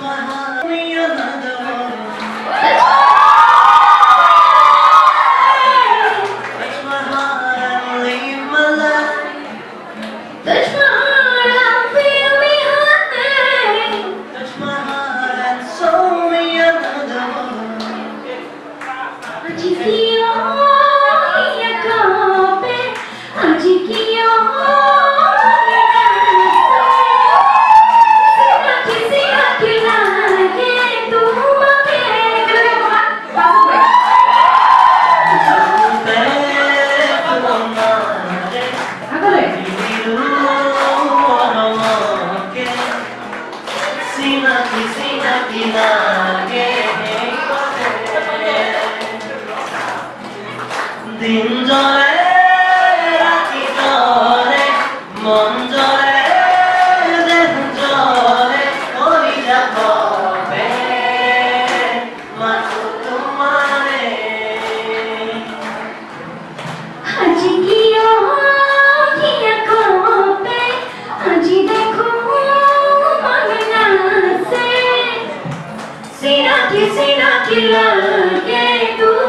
my heart, we another one. Touch my heart and leave my life. Touch my heart and feel me hurting. Touch my heart and show me another one. आज कियो ये काबे आज कियो किसी अकेला के तुम अकेले দিন জলে রাতি জলে মন জলে দেহ জলে করি যাবে মাথো তোমারে आज कियो ये काबे आज देखो मगना से सीना की लगे तू